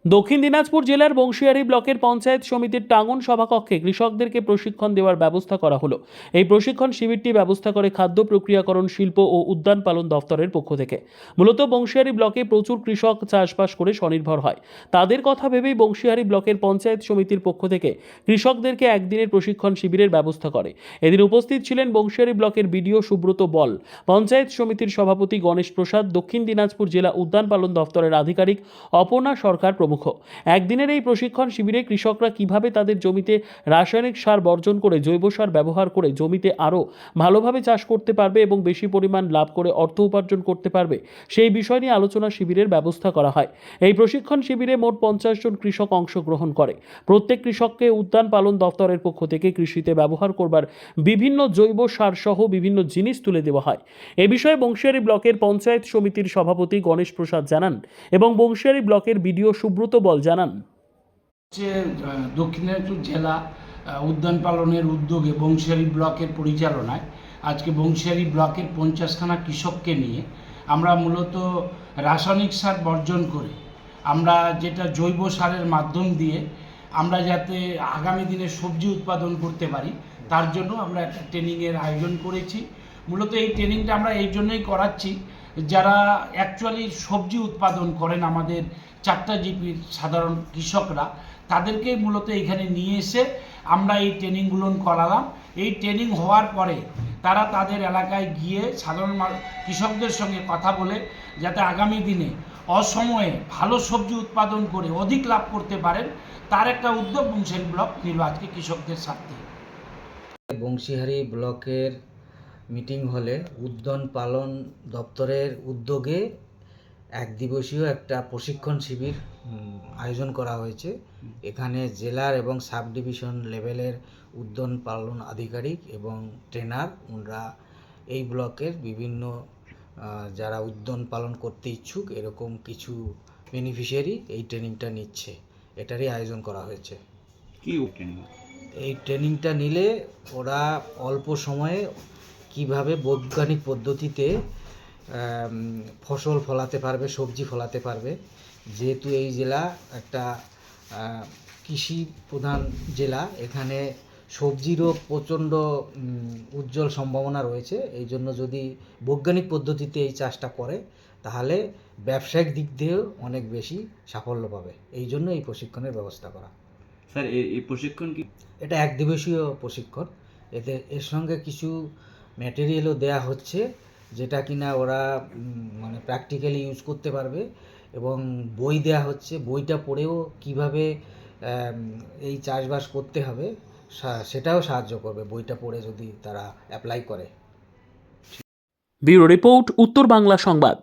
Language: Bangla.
দক্ষিণ দিনাজপুর জেলার বংশিয়ারি ব্লকের পঞ্চায়েত সমিতির টাঙ্গন সভাকক্ষে কৃষকদেরকে প্রশিক্ষণ দেওয়ার ব্যবস্থা করা হলো। এই প্রশিক্ষণ শিবিরটি ব্যবস্থা করে খাদ্য প্রক্রিয়াকরণ শিল্প ও উদ্যান পালন দফতরের পক্ষ থেকে। মূলত বংশিয়ারি ব্লকে প্রচুর কৃষক চাষবাস করে স্বনির্ভর হয়। তাদের কথা ভেবেই বংশিয়ারি ব্লকের পঞ্চায়েত সমিতির পক্ষ থেকে কৃষকদেরকে একদিনের প্রশিক্ষণ শিবিরের ব্যবস্থা করে। এদিন উপস্থিত ছিলেন বংশিয়ারি ব্লকের বিডিও সুব্রত বল, পঞ্চায়েত সমিতির সভাপতি গণেশ প্রসাদ, দক্ষিণ দিনাজপুর জেলা উদ্যান পালন দফতরের আধিকারিক অপর্ণা সরকার প্রমুখ। একদিনের এই প্রশিক্ষণ শিবিরে কৃষকরা কিভাবে তাদের জমিতে রাসায়নিক সার বর্জন করে জৈব সার ব্যবহার করে জমিতে আরও ভালোভাবে চাষ করতে পারবে এবং বেশি পরিমাণ লাভ করে অর্থ উপার্জন করতে পারবে, সেই বিষয় নিয়ে আলোচনা শিবিরের ব্যবস্থা করা হয়। এই প্রশিক্ষণ শিবিরে মোট 50 জন কৃষক অংশগ্রহণ করে। প্রত্যেক কৃষককে উদ্যান পালন দফতরের পক্ষ থেকে কৃষিতে ব্যবহার করবার বিভিন্ন জৈব সার সহ বিভিন্ন জিনিস তুলে দেওয়া হয়। এ বিষয়ে বংশিয়ারি ব্লকের পঞ্চায়েত সমিতির সভাপতি গণেশ প্রসাদ জানান এবং বংশিয়ারি ব্লকের বিডিও সুব্রত বল জানান। দক্ষিণ দিনাজপুর জেলা উদ্যান পালনের উদ্যোগে বংশিয়ারি ব্লকের পরিচালনায় আজকে বংশিয়ারি ব্লকের 50খানা কৃষককে নিয়ে আমরা মূলত রাসায়নিক সার বর্জন করে আমরা যেটা জৈব সারের মাধ্যম দিয়ে আমরা যাতে আগামী দিনে সবজি উৎপাদন করতে পারি তার জন্য আমরা একটা ট্রেনিংয়ের আয়োজন করেছি। মূলত এই ট্রেনিংটা আমরা এই জন্যই করাচ্ছি, যারা অ্যাকচুয়ালি সবজি উৎপাদন করেন আমাদের 4টা জিপির সাধারণ কৃষকরা, তাদেরকেই মূলত এখানে নিয়ে এসে আমরা এই ট্রেনিংগুলো করালাম। এই ট্রেনিং হওয়ার পরে তারা তাদের এলাকায় গিয়ে সাধারণ কৃষকদের সঙ্গে কথা বলে যাতে আগামী দিনে অসময়ে ভালো সবজি উৎপাদন করে অধিক লাভ করতে পারেন, তার একটা উদ্যোগ বংশিয়ারি ব্লক নিল আজকে কৃষকদের স্বার্থে। বংশিয়ারি ব্লকের মিটিং হলে উদ্যান পালন দপ্তরের উদ্যোগে এক দিবসীয় একটা প্রশিক্ষণ শিবির আয়োজন করা হয়েছে। এখানে জেলার এবং সাব ডিভিশন লেভেলের উদ্যান পালন আধিকারিক এবং ট্রেনার ওনারা এই ব্লকের বিভিন্ন যারা উদ্যান পালন করতে ইচ্ছুক এরকম কিছু বেনিফিশিয়ারি এই ট্রেনিংটা নিচ্ছে, এটারই আয়োজন করা হয়েছে। কি ট্রেনিং? এই ট্রেনিংটা নিলে ওরা অল্প সময়ে কিভাবে বৈজ্ঞানিক পদ্ধতিতে ফসল ফলাতে পারবে, সবজি ফলাতে পারবে। যেহেতু এই জেলা একটা কৃষি প্রধান জেলা, এখানে সবজিরও প্রচণ্ড উজ্জ্বল সম্ভাবনা রয়েছে। এই জন্য যদি বৈজ্ঞানিক পদ্ধতিতে এই চাষটা করে তাহলে ব্যবসায়িক দিক দিয়েও অনেক বেশি সাফল্য পাবে। এই জন্য এই প্রশিক্ষণের ব্যবস্থা করা। স্যার, এই প্রশিক্ষণ কি? এটা এক দিবসীয় প্রশিক্ষণ। এর সঙ্গে কিছু ম্যাটেরিয়ালও দেয়া হচ্ছে যেটা কিনা ওরা মানে প্র্যাকটিক্যালি ইউজ করতে পারবে, এবং বই দেয়া হচ্ছে, বইটা পড়েও কিভাবে এই চাষবাস করতে হবে সেটাও সাহায্য করবে বইটা পড়ে যদি তারা অ্যাপ্লাই করে। ব্যুরো রিপোর্ট, উত্তর বাংলা সংবাদ।